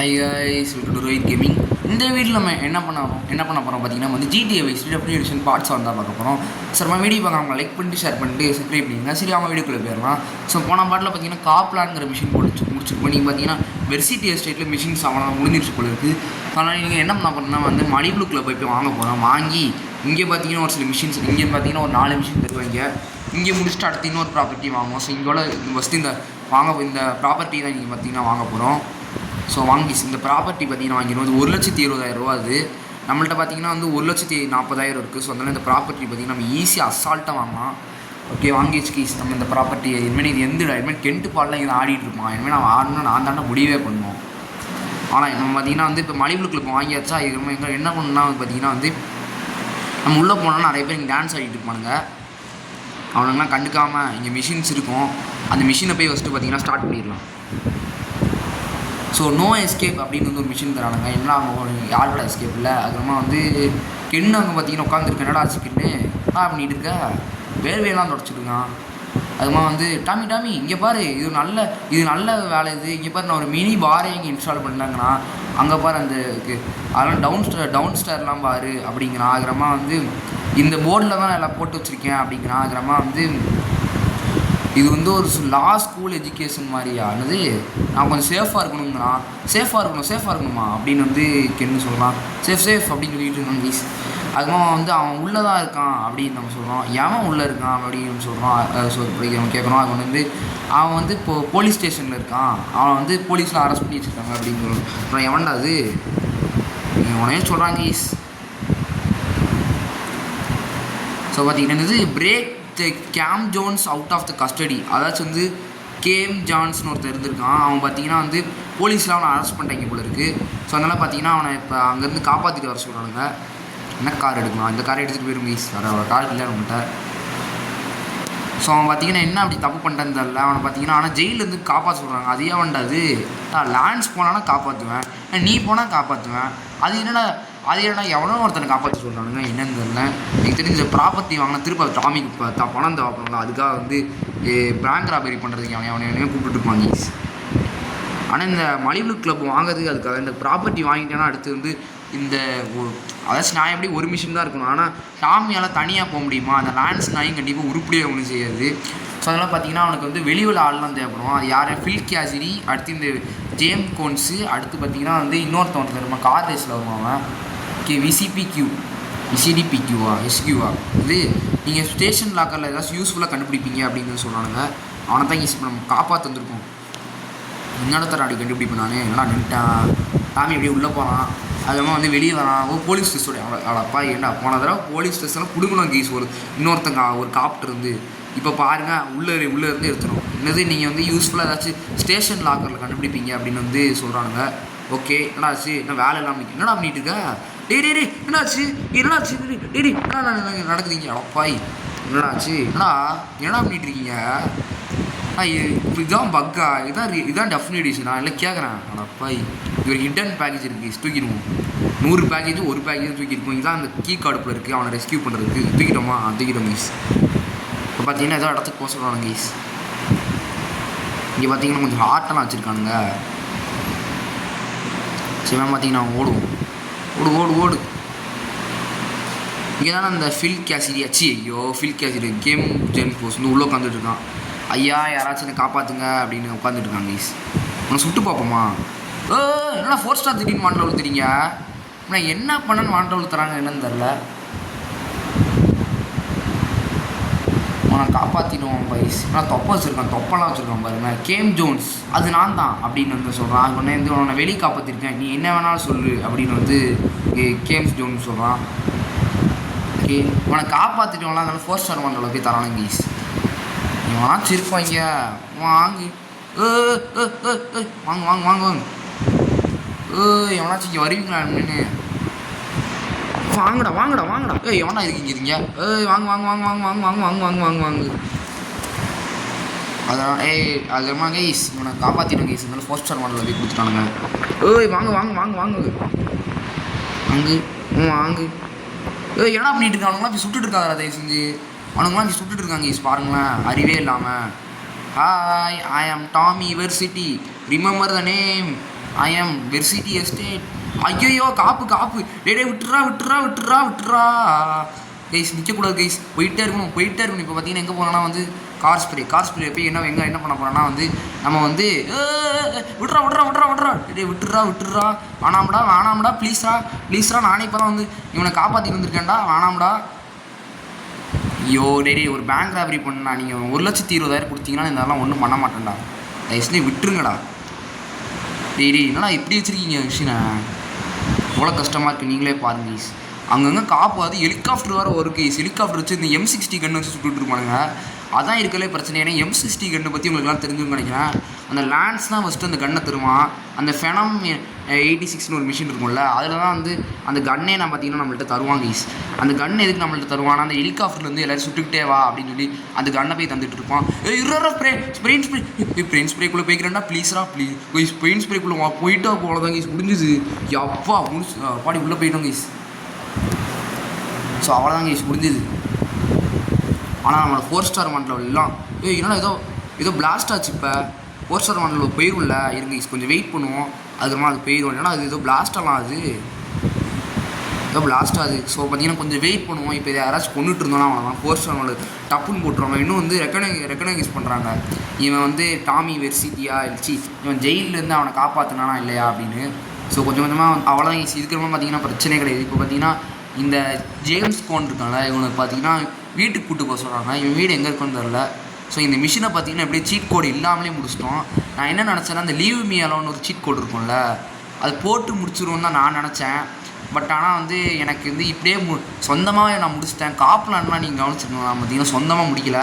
Hi guys, welcome to Rohit gaming. இந்த வீட்டில் நம்ம என்ன பண்ண போகிறோம் பார்த்தீங்கன்னா வந்து GTA street update edition parts வந்தால் பார்க்க போகிறோம். சார் நம்ம வீடியோ பார்க்க அவங்க லைக் பண்ணிட்டு ஷேர் பண்ணிட்டு சப்ஸ்கிரைப் பண்ணிங்க. சரி, அவங்க வீடியோக்குள்ளே போயிடலாம். ஸோ போன பாட்டில் பார்த்தீங்கன்னா காப்லான்ங்கிற மிஷின் முடிச்சிருக்கோம். நீங்கள் பார்த்தீங்கன்னா வெர்சிட்டி எஸ்டேட்டில் மிஷின்ஸ் அவனால் முடிஞ்சிருச்சு போல இருக்குது. அதனால் நீங்கள் என்ன பண்ண போகிறோம்னா வந்து மலிபுளுக்கில் போய் வாங்க போகிறோம். வாங்கி இங்கே பார்த்தீங்கன்னா ஒரு சில மிஷின்ஸ், இங்கே பார்த்தீங்கன்னா ஒரு 4 மிஷின் தருவாங்க. இங்கே முடிச்சுட்டு அடுத்து இன்னொரு ப்ராப்பர்ட்டி வாங்குவோம். ஸோ இங்கோட ஃபஸ்ட்டு இந்த ப்ராப்பர்ட்டி தான் நீங்கள் பார்த்தீங்கன்னா வாங்க போகிறோம். ஸோ வாங்கி இந்த ப்ராப்பர்ட்டி பார்த்தீங்கன்னா வாங்கிடும். அது 1,20,000 அது. நம்மள்ட்ட பார்த்தீங்கன்னா வந்து 1,40,000 இருக்குது. ஸோ அதனால் இந்த ப்ராப்பர்ட்டி பார்த்தீங்கன்னா நம்ம ஈஸியாக அசால்ட்டாக வாங்கலாம். ஓகே, வாங்கிச்சு கீஸ் நம்ம இந்த ப்ராப்பர்ட்டி. இனிமேல் இது இனிமேல் கென்ட்டு பால்லாம் இதை ஆடிட்டு இருப்பான். இனிமேல் நான் ஆடணும்னா நான் தாண்டா முடிவே பண்ணுவோம். ஆனால் நம்ம பார்த்தீங்கன்னா வந்து இப்போ மலிபுளுக்கில் இப்போ வாங்கியாச்சா, இது நம்ம எங்கே என்ன பண்ணணும்னா பார்த்தீங்கன்னா வந்து நம்ம உள்ளே போனோம்னா நிறைய பேர் இங்கே டான்ஸ் ஆடிட்டு இருப்பானுங்க. அவனுங்களாம் கண்டுக்காமல் இங்கே மிஷின்ஸ் இருக்கும். அந்த மிஷினை போய் ஃபஸ்ட்டு பார்த்தீங்கன்னா ஸ்டார்ட் பண்ணிடலாம். ஸோ நோ எஸ்கேப் அப்படின்னு வந்து ஒரு மிஷின் தரானுங்க. என்ன அவங்க யாரோட எஸ்கேப் இல்லை. அதுக்கப்புறமா வந்து கென்னு அங்கே பார்த்தீங்கன்னா உட்காந்துருக்கு. என்னடா கென்னு பண்ணிட்டு இருக்க, வேர்வையெல்லாம் தொடச்சிருக்கான். அதுமா வந்து டாமி இங்கே பாரு, இது நல்ல வேலை. இங்கே பாரு, நான் ஒரு மினி பாரை இங்கே இன்ஸ்டால் பண்ணாங்கண்ணா. அங்கே பாரு அந்த அதெல்லாம் டவுன் ஸ்டார்லாம் பாரு அப்படிங்கிறான். அதுக்கப்புறமா வந்து இந்த போர்டில் தான் எல்லாம் போட்டு வச்சுருக்கேன் அப்படிங்கிறான். அதுக்கப்புறமா வந்து இது வந்து ஒரு ஸ்கூல் எஜுகேஷன் மாதிரியானது. நான் கொஞ்சம் சேஃபாக இருக்கணுங்கிறான். சேஃபாக இருக்கணுமா அப்படின்னு வந்து கென்னு சொல்கிறான். சேஃப் அப்படின்னு சொல்லிட்டு இருக்கான் ப்ளீஸ். அதுமாதிரி வந்து அவன் உள்ளே தான் இருக்கான் அப்படின்னு நம்ம சொல்கிறோம். எவன் உள்ளே இருக்கான் அப்படின்னு சொல்கிறோம். அவன் கேட்குறோம். அது வந்து அவன் வந்து இப்போது போலீஸ் ஸ்டேஷனில் இருக்கான். அவன் வந்து போலீஸில் அரெஸ்ட் பண்ணி வச்சுருக்காங்க அப்படின்னு சொல்கிறோம். அப்புறம் எவன்டா அது உனையே சொல்கிறாங்க ஈஸ். ஸோ பார்த்தீங்கன்னா break game Jones out of the custody. அதாச்சும் வந்து கேம் ஜான்ஸ்னு ஒருத்தர் இருந்திருக்கான். அவன் பார்த்தீங்கன்னா வந்து போலீஸ்லாம் அவனை அரெஸ்ட் பண்ணிட்டாங்க போல இருக்குது. ஸோ அதனால் பார்த்தீங்கன்னா அவனை இப்போ அங்கேருந்து காப்பாற்றிட்டு வர சொல்கிறானுங்க. என்ன கார் எடுக்கணும், இந்த காரை எடுத்துகிட்டு போயிடும் ப்ளீஸ். வேறு கார் இல்லை நம்மகிட்ட. ஸோ அவன் பார்த்தீங்கன்னா என்ன அப்படி தப்பு பண்ணிட்டேன்னு தெரில. அவனை பார்த்தீங்கன்னா ஆனால் ஜெயிலேருந்து காப்பாற்ற சொல்கிறாங்க. அதையே வேண்டாது. நான் லான்ஸ் போனான்னா காப்பாற்றுவேன், நீ போனால் காப்பாற்றுவேன். அது என்னடா எவனோ ஒருத்தனை காப்பாற்ற சொல்கிறானுங்க. என்னன்னு தெரில. எனக்கு தெரிஞ்ச ப்ராப்பர்ட்டி வாங்கினா திருப்பி அது டாமிக்கு பணம் தேவைப்படுங்களா. அதுக்காக வந்து பேங்க் ராபரி பண்ணுறதுக்கு அவனையே கூப்பிட்டு இருப்பாங்க. ஆனால் இந்த மலிபுளுக் கிளப் வாங்குறதுக்கு அதுக்காக இந்த ப்ராப்பர்ட்டி வாங்கிட்டேன்னா அடுத்து வந்து இந்த அதாச்சும் நான் எப்படி ஒரு மிஷின் தான் இருக்கணும். ஆனால் டாமியால் தனியாக போக முடியுமா? அந்த லான்ஸ் நாயும் கண்டிப்பாக உருப்படியாக ஒன்றும் செய்யாது. ஸோ அதெல்லாம் பார்த்தீங்கன்னா அவனுக்கு வந்து வெளியில் ஆள்லாம் தேவைப்படும். அது யார்? ஃபில் கேசிரி, அடுத்து இந்த ஜேம் கோன்ஸு, அடுத்து பார்த்தீங்கன்னா வந்து இன்னொருத்தவன் தருமா கார் ரேஸில் வருவான். விசிடிபிக்யூவா இது நீங்கள் ஸ்டேஷன் லாக்கரில் ஏதாச்சும் யூஸ்ஃபுல்லாக கண்டுபிடிப்பீங்க அப்படின்னு சொல்கிறானுங்க. அவனை தான் இப்போ நம்ம காப்பாற்ற வந்துருக்கோம். இன்னொருத்தர அப்படி கண்டுபிடிப்பேன் நான். என்னடா நின்ட்டான் டாமி அப்படியே உள்ளே போகிறான். அதுமாதிரி வந்து வெளியே வரான். போலீஸ் ஸ்டேஷனோட அவளப்பா ஏண்டா போன தடவை போலீஸ் ஸ்டேஷனில் கொடுக்கணும் கேஸ் இன்னொருத்தங்க ஒரு காப்டர் வந்து. இப்போ பாருங்கள் உள்ளே இருந்து எடுத்துடும். என்னது நீங்கள் வந்து யூஸ்ஃபுல்லாக ஏதாச்சும் ஸ்டேஷன் லாக்கரில் கண்டுபிடிப்பீங்க அப்படின்னு வந்து சொல்கிறானுங்க. ஓகே, என்னாச்சு? என்ன வேலை இல்லாமல் என்னடா பண்ணிட்டு இருக்க? டேய் என்னாச்சு நடக்குதுங்க? அடப்பாய், என்னடாச்சு? என்னடா பண்ணிட்டு இருக்கீங்க? இதுதான் பக்கா, இதான் டெஃபினேஷனா இல்லை கேட்குறேன். அடப்பாய், இது ஒரு ஹிடன் பேக்கேஜ் இருக்குது, தூக்கிடுவோம். 100 பேக்கேஜ் ஒரு பேக்கேஜ் தூக்கிருக்கோம். இதுதான் அந்த கீ கார்டுக்குள்ள இருக்குது. அவனை ரெஸ்கியூ பண்ணுறதுக்கு தூக்கிட்டோம் கைஸ். இப்போ பார்த்தீங்கன்னா ஏதோ இடத்துக்கு போக சொல்கிறாங்க கைஸ். இங்கே பார்த்தீங்கன்னா கொஞ்சம் ஹார்ட்டெல்லாம் வச்சுருக்கானுங்க. சரி, பார்த்தீங்கன்னா ஓடுவோம். ஓடு. இங்கே தானே அந்த ஃபில் கேசிரி ஃபில் கேசிரி கேம் ஜென் போஸ் வந்து உள்ளே உட்காந்துட்டு இருக்கான். ஐயா யாராச்சும் என்னை காப்பாற்றுங்க அப்படின்னு உட்காந்துட்டு இருக்காங்க கைஸ். உன்னை சுட்டு பார்ப்போமா? என்னடா 4 ஸ்டார் திடீர்னு வாண்டல் உளுத்துறீங்க? நான் என்ன பண்ணேன்னு வாண்டல் உளுத்துறாங்க என்னன்னு தெரில. நான் காப்பாற்றிடுவோம் பைஸ். ஆனால் தொப்பெல்லாம் வச்சுருக்கான் பாருங்க. கேம் ஜோன்ஸ் அது நான் தான் அப்படின்னு வந்து சொல்கிறான். உடனே வந்து உன்னை வெளியே காப்பாற்றிருக்கேன், நீ என்ன வேணாலும் சொல்லு அப்படின்னு வந்து கேம்ஸ் ஜோன்ஸ் சொல்கிறான். ஓகே, உன்னை காப்பாற்றிட்டோம்லாம் அதனால 4 ஸ்டார் வாண்டல் போய் தரானுங்க கைஸ். இவனாச்சும் இருப்பாங்க. வாங்கு வாங்க எவனாச்சும் இங்கே வருவீங்களா அப்படின்னு. வாங்கடா எவனா இருக்கீங்க? வாங்க. அதான் அதுமா கைஸ் இவனை காப்பாற்றிடும் கைஸ். இருந்தாலும் 4 ஸ்டார் மாடலில் போய் கொடுத்துட்டானுங்க. வாங்கு என்ன பண்ணிட்டு இருக்கானுங்களா? போய் சுட்டுட்டு இருக்காங்க. தயவு செஞ்சு அவனுங்களாம் இப்படி சுட்டுட்டு இருக்காங்க கைஸ். பாருங்களேன், அறிவே இல்லாமல். Hi, I am Tommy university, remember the name. I am varsity estate. ஐயோ காப்பு காப்பு, டே விட்டுறா விட்டுறா விட்டுறா விட்டுறா கைஸ், நிற்கக்கூடாது கைஸ், போயிட்டே இருக்கணும் போயிட்டே இருக்கணும். இப்போ பார்த்தீங்கன்னா எங்கே போனோன்னா வந்து கார் ஸ்ப்ரே போய் என்ன பண்ண போகிறோன்னா வந்து நம்ம வந்து விட்றா விட்றா விட்றா விட்றா டே விட்டுறா விட்டுறா, வேணாம்டா ப்ளீஸ்ரா நானே இப்போ தான் வந்து இவனை காப்பாற்றி வந்திருக்கேன்டா, வேணாம்டா. ஐயோ டே ஒரு பேங்க் ராபரி பண்ணா, நீங்கள் 1,20,000 கொடுத்தீங்கன்னா இதெல்லாம் ஒன்றும் பண்ண மாட்டேன்டா, தயவுசெய்து விட்டுருங்கடா. டேய் என்னடா இப்படி வச்சுருக்கீங்க மிஷினை, எவ்வளோ கஷ்டமாக இருக்குது நீங்களே பாருங்க கைஸ். அங்கங்கே காப்பு, அது ஹெலிகாப்டர் வேறு ஒரு கைஸ், ஹெலிகாப்டர் வச்சு இந்த M60 கன்று வச்சு சுட்டுட்டு இருப்பானுங்க. அதான் இருக்கலே பிரச்சனை. ஏன்னா M60 கன்று பற்றி உங்களுக்குலாம் தெரிஞ்சுன்னு நினைக்கிறேன். அந்த லேண்ட்ஸ்லாம் ஃபஸ்ட்டு அந்த கன்னை தருவான். அந்த ஃபெனம் 86ன்னு ஒரு மிஷின் இருக்கும்ல, அதில் தான் வந்து அந்த கன்னே நான் பார்த்தீங்கன்னா நம்மள்ட்ட தருவாங்க கைஸ். அந்த கன் எதுக்கு நம்மள்ட்ட தருவானா, அந்த ஹெலிகாப்டர்லேருந்து எல்லோரும் சுட்டுக்கிட்டே வா அப்படின்னு சொல்லி அந்த கன்னை போய் தந்துட்டு இருப்பான். ஸ்ப்ரெயின் ஸ்ப்ரேக்குள்ளே போய்க்கிறேன்டா ப்ளீஸ்ரா கைஸ், ஸ்ப்ரெயின் ஸ்ப்ரேக்குள்ளே போயிட்டா போலதான் கைஸ், முடிஞ்சுது. அப்பா பாடி உள்ளே போயிட்டோம் கைஸ். ஸோ அவ்வளோதான் கைஸ் முடிஞ்சுது. ஆனால் நம்மளோட 4 ஸ்டார் மாடல் எல்லாம் என்னன்னா ஏதோ பிளாஸ்ட் ஆச்சு. இப்போ 4 ஸ்டார் மாடலில் போயிடும்ல, இருங்க கைஸ் கொஞ்சம் வெயிட் பண்ணுவோம், அதுக்கப்புறமா அது போயிடும். ஏன்னா அது ஏதோ பிளாஸ்டெல்லாம் ஏதோ பிளாஸ்ட் ஆகுது. ஸோ பார்த்தீங்கன்னா கொஞ்சம் வெயிட் பண்ணுவோம். இப்போ இதை யாராச்சும் கொண்டுட்டு இருந்தோம்னா அவ்வளோதான் 4 ஸ்டார் மாடல் டப்புன்னு போட்டுருவாங்க. இன்னும் வந்து ரெக்கனைஸ் பண்ணுறாங்க, இவன் வந்து டாமி வெர்சிட்டியா இல்லைச்சி இவன் ஜெயிலேருந்து அவனை காப்பாற்றினானா இல்லையா அப்படின்னு. ஸோ கொஞ்சம் கொஞ்சமாக அவ்வளோதான் கைஸ். இதுக்கு பார்த்தீங்கன்னா பிரச்சனை கிடையாது. இப்போ பார்த்தீங்கன்னா இந்த ஜேம்ஸ் கோன் இருக்காங்க, இவனுக்கு பார்த்தீங்கன்னா வீட்டுக்கு கூட்டு போக சொல்கிறாங்க. இவன் வீடு எங்கே இருக்குன்னு தெரில. ஸோ இந்த மிஷினை பார்த்தீங்கன்னா எப்படியே சீட் கோடு இல்லாமலே முடிச்சிட்டோம். நான் என்ன நினச்சேன்னா அந்த லீவ் மீ அலோன்னு ஒரு சீட் கோடு இருக்கும்ல, அது போட்டு முடிச்சிருவோன்னு தான் நான் நினச்சேன். பட் ஆனால் வந்து எனக்கு வந்து இப்படியே சொந்தமாகவே நான் முடிச்சிட்டேன். காப்லான்லாம் நீங்கள் கவனிச்சிருக்கோம், நான் பார்த்தீங்கன்னா சொந்தமாக முடிக்கல.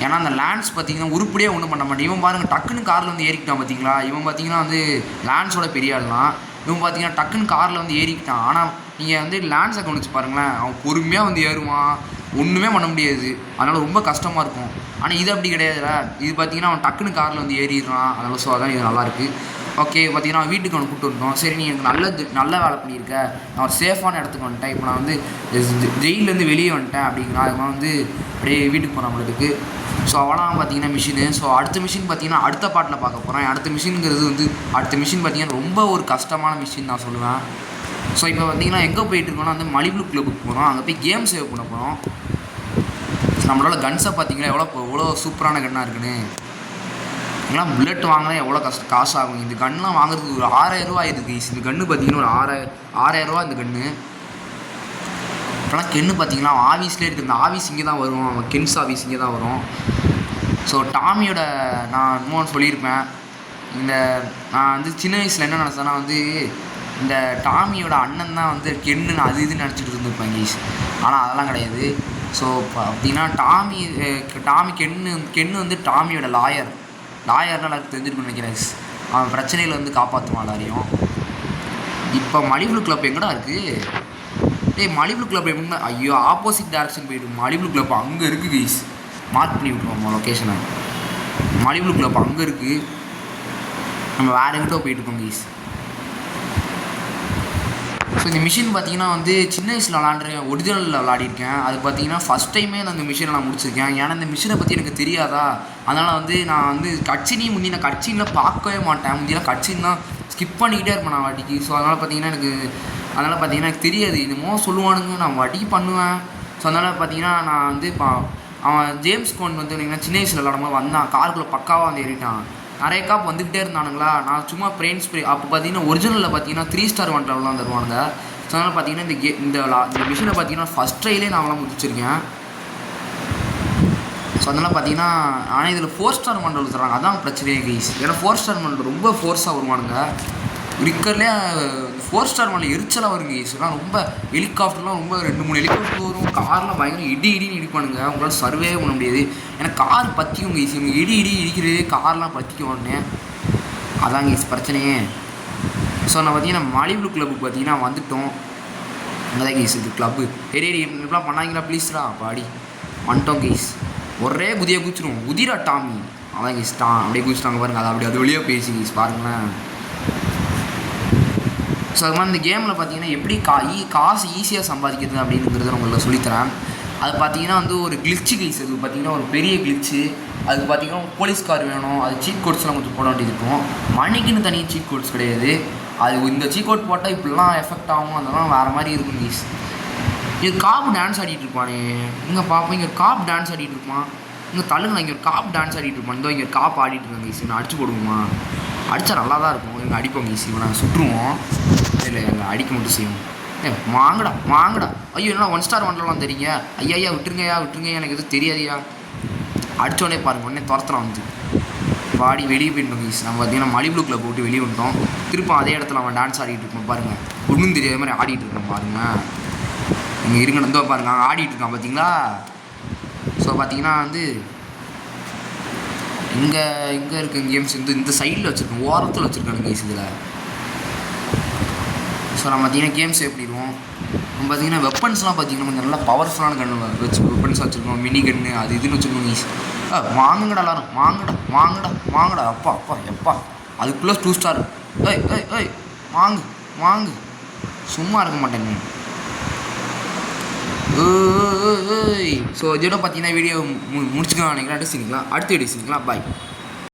ஏன்னா அந்த லேண்ட்ஸ் பார்த்தீங்கன்னா உருப்படியே ஒன்றும் பண்ண மாட்டேன். இவன் பாருங்கள் டக்குன்னு காரில் வந்து ஏறிக்கிட்டான் பார்த்தீங்களா, இவன் பார்த்தீங்கன்னா வந்து லேண்ட்ஸோட பெரிய ஆள்லாம். இவன் பார்த்தீங்கன்னா டக்குன்னு காரில் வந்து ஏறிக்கிட்டான். ஆனால் நீங்கள் வந்து லேண்ட்ஸை கவனிச்சு பாருங்களேன், அவன் பொறுமையாக வந்து ஏறுவான், ஒன்றுமே பண்ண முடியாது, அதனால் ரொம்ப கஷ்டமாக இருக்கும். ஆனால் இது அப்படி கிடையாதுல்ல, இது பார்த்தீங்கன்னா அவன் டக்குன்னு காரில் வந்து ஏறிடுறான். அதனால் ஸோ அதான் இது நல்லாயிருக்கு. ஓகே பார்த்தீங்கன்னா வீட்டுக்கு அவனை கூப்பிட்டு வந்தோம். சரி நீ எனக்கு நல்ல வேலை பண்ணியிருக்க, நான் ஒரு சேஃபான இடத்துக்கு வந்துட்டேன். இப்போ நான் வந்து ஜெயிலேருந்து வெளியே வந்துட்டேன் அப்படிங்கிறா, அதுக்கு வந்து அப்படியே வீட்டுக்கு போகிறேன் நம்மளுக்கு. ஸோ அவ்வளோதான் பார்த்தீங்கன்னா மிஷினு. ஸோ அடுத்த மிஷின் பார்த்தீங்கன்னா அடுத்த பாட்டில் பார்க்க போகிறேன். அடுத்த மிஷின்ங்கிறது வந்து அடுத்த மிஷின் பார்த்தீங்கன்னா ரொம்ப ஒரு கஷ்டமான மிஷின் நான் சொல்லுவேன். ஸோ இப்போ பார்த்தீங்கன்னா எங்கே போயிட்டுருக்கோன்னா வந்து மலிப்ளூ கிளப்புக்கு போகிறோம். அங்கே போய் கேம் சேவ் பண்ண போகிறோம். நம்மளோட கன்ஸை பார்த்தீங்கன்னா எவ்வளோ சூப்பரான கன்னாக இருக்குன்னு. எல்லாம் புல்லட் வாங்கினா எவ்வளோ காசு ஆகும். இந்த கன்லாம் வாங்குறதுக்கு ஒரு 6,000 ரூபா ஆயிடுது கைஸ். இந்த கன்று பார்த்தீங்கன்னா ஒரு 6,000 ரூபா இந்த கன்று. இப்போலாம் கென்னு பார்த்தீங்கன்னா ஆஃபீஸ்லேயே இருக்குது. இந்த ஆஃபீஸ் இங்கே தான் வரும், அவன் கென்ஸ் ஆஃபீஸ் இங்கே தான் வரும். ஸோ டாமியோட நான் இன்னொன்று சொல்லியிருப்பேன், நான் வந்து சின்ன வயசில் என்ன நினச்சேன்னா வந்து இந்த டாமியோட அண்ணன் தான் வந்து கென்னு அது இதுன்னு நினச்சிட்டு இருந்திருப்பேன் கைஸ். ஆனால் அதெல்லாம் கிடையாது. ஸோ பார்த்தீங்கன்னா டாமி கென்னு வந்து டாமியோட லாயர்னால் எல்லாருக்கும் தெரிஞ்சிருக்குன்னு நினைக்கிறேன். அவன் பிரச்சனையில் வந்து காப்பாற்றுவான் எல்லாரையும். இப்போ மலிப்ளூ கிளப் எங்கடா இருக்குது? மலிப்ளூ கிளப் எங்கே? ஐயோ ஆப்போசிட் டேரக்ஷன் போயிட்டு மலிப்ளூ கிளப் அங்கே இருக்குது கைஸ். மார்க் பண்ணி விட்ருவோம் லொக்கேஷனை. மலிப்ளூ கிளப் அங்கே இருக்குது, நம்ம வேறு எங்கிட்ட போயிட்டுருக்கோம் கைஸ். ஸோ இந்த மிஷின் பார்த்தீங்கன்னா வந்து சின்ன வயசில் விளாண்டுருக்கேன், ஒரிஜினலில் விளாடிருக்கேன். அது பார்த்தீங்கன்னா ஃபஸ்ட் டைமே நான் இந்த மிஷினை நான் முடிச்சிருக்கேன். ஏன்னா இந்த மிஷினை பற்றி எனக்கு தெரியாதா, அதனால் வந்து நான் வந்து நான் கட்சினில் பார்க்கவே மாட்டேன். முந்தியெல்லாம் கட்சின் தான் ஸ்கிப் பண்ணிக்கிட்டே இருப்பேன் நான் வாட்டிக்கு. ஸோ அதனால் பார்த்தீங்கன்னா எனக்கு தெரியாது. என்னமோ சொல்லுவானுங்க, நான் வாட்டிக்கு பண்ணுவேன். ஸோ அதனால் பார்த்தீங்கன்னா நான் வந்து அவன் ஜேம்ஸ் கோன் வந்து சின்ன வயசில் விளாடும்போது வந்தான், காருக்குள்ளே பக்காவாக வந்து ஏறிட்டான். நிறைய காப் வந்துக்கிட்டே இருந்தானுங்களா, நான் சும்மா பிரெயின் ஸ்ப்ரே அப்போ பார்த்தீங்கன்னா ஒரிஜினலில் பார்த்தீங்கன்னா 3 ஸ்டார் 1 லெவல்லாம் தருவானுங்க. ஸோ அதனால் பார்த்தீங்கன்னா இந்த மிஷினை பார்த்தீங்கன்னா ஃபஸ்ட் ட்ரைலே நான் அவெல்லாம் முடிச்சிருக்கேன். ஸோ அதனால் பார்த்தீங்கன்னா ஆனால் இதில் 4 ஸ்டார் மாடல் தராங்க, அதான் பிரச்சனையே கைஸ். ஏன்னா 4 ஸ்டார் மாடல் ரொம்ப ஃபோர்ஸாக வருவானுங்க. இருக்கிறதுலே 4 ஸ்டார் மாடல் எரிச்சலாக வருங்க கைஸ். ஆனால் ரொம்ப ஹெலிகாப்டர்லாம் ரொம்ப 2-3 ஹெலிகாப்டர் வரும், கார்லாம் பயங்கர இடின்னு இடிப்பானுங்க, அவங்களால சர்வே பண்ண முடியாது. ஏன்னா கார் பற்றிக்கும் கைஸ், இவங்க இடிக்கிறதே கார்லாம் பற்றிக்க உடனே, அதான் கைஸ் பிரச்சனையே. ஸோ நான் பார்த்தீங்கன்னா மலிப்ளூ கிளப்புக்கு பார்த்தீங்கன்னா வந்துவிட்டோம். அங்கே தான் கைஸ் இது கிளப்பு. இப்படிலாம் பண்ணாங்களா ப்ளீஸ்ரா பாடி வந்துட்டோம் கைஸ். ஒரே குதியாக குதிச்சிடும், குதிரா டாமி, அதான் கைஸ் அப்படியே குதிச்சிட்டாங்க பாருங்கள். அது வழியாக பேசி கைஸ் பாருங்களேன். ஸோ அது மாதிரி இந்த கேமில் பார்த்தீங்கன்னா எப்படி காசு ஈஸியாக சம்பாதிக்கிறது அப்படிங்கிறத நான் உங்களுக்கு சொல்லித்தரேன். அது பார்த்தீங்கன்னா வந்து ஒரு கிளிச்சு கைஸ். அது பார்த்தீங்கன்னா ஒரு பெரிய கிளிச்சு. அதுக்கு பார்த்தீங்கன்னா போலீஸ்கார் வேணும், அது சீட் கோட்ஸ்லாம் கொஞ்சம் போட வேண்டியது இருக்கும். மணிக்குன்னு தனி சீட் கோட்ஸ் கிடையாது. அது இந்த சீட் கோட் போட்டால் இப்படிலாம் எஃபெக்ட் ஆகும், அதெல்லாம் வேறு மாதிரி இருக்கும் கைஸ். இது காப்பு டான்ஸ் ஆடிட்டு இருப்பானே, இங்கே பார்ப்போம், இங்கே காப் டான்ஸ் ஆடிட்டு இருப்பான். இங்கே தள்ளுங்க, இங்கே ஒரு காப் டான்ஸ் ஆடிட்டு இருப்பான். இந்த இங்கே காப் ஆடிட்டு இருக்காங்க கைஸ். நான் அடிச்சு போடுவோமா? அடித்தா நல்லா தான் இருக்கும். எங்கள் அடிப்போம் கைஸ், இவன் நாங்கள் சுட்டுருவோம். இல்லை எங்கள் அடிக்க மட்டும் செய்வோம். வாங்கடா வாங்கடா. ஐயோ என்ன 1 ஸ்டார் ஒன்றலாம் தெரியுங்க. ஐயா விட்டுருங்கய்யா விட்டுருங்க, எனக்கு எதுவும் தெரியாதியா. அடித்தோடனே பாருங்கள், உடனே துரத்துலாம் வந்து பாடி வெளியே போயிட்டோம் கைஸ். நம்ம பார்த்தீங்கன்னா மலி ப்ளூக்கில் போட்டு வெளியே வந்துட்டோம். திருப்பம் அதே இடத்துல அவன் டான்ஸ் ஆடிட்டு இருக்கோம் பாருங்கள். ஒன்றும் தெரியாத மாதிரி ஆடிட்டு இருக்கோம் பாருங்கள். இங்கே இருக்கணும் வந்து பாருங்க, அங்கே ஆடிட்டு இருக்கான் பார்த்தீங்களா. ஸோ பார்த்தீங்கன்னா வந்து இங்கே இருக்க கேம்ஸ் வந்து இந்த சைடில் வச்சுருக்கோம், ஓரத்தில் வச்சுருக்காங்க கைஸ் இதில். ஸோ நம்ம பார்த்தீங்கன்னா கேம்ஸ் எப்படிடுவோம். நம்ம பார்த்தீங்கன்னா வெப்பன்ஸ்லாம் பார்த்தீங்கன்னா கொஞ்சம் நல்லா பவர்ஃபுல்லான கன்று வச்சு வெப்பன்ஸ் வச்சுருக்கோம். மினி கன்று அது இதுன்னு வச்சுருக்கோம் கைஸ். வாங்குங்கடா எல்லாரும், வாங்கடா வாங்கடா வாங்கடா. அப்பா அப்பா எப்பா அதுக்குள்ளே 2 ஸ்டார். ஏய் வாங்கு வாங்கு, சும்மா இருக்க மாட்டேங்க. ஸோ இதோட பார்த்தீங்கன்னா வீடியோ முடிச்சுக்கலாம் நினைக்கிறேன். அடுத்த வீடியோ செஞ்சுக்கலாம். பாய்.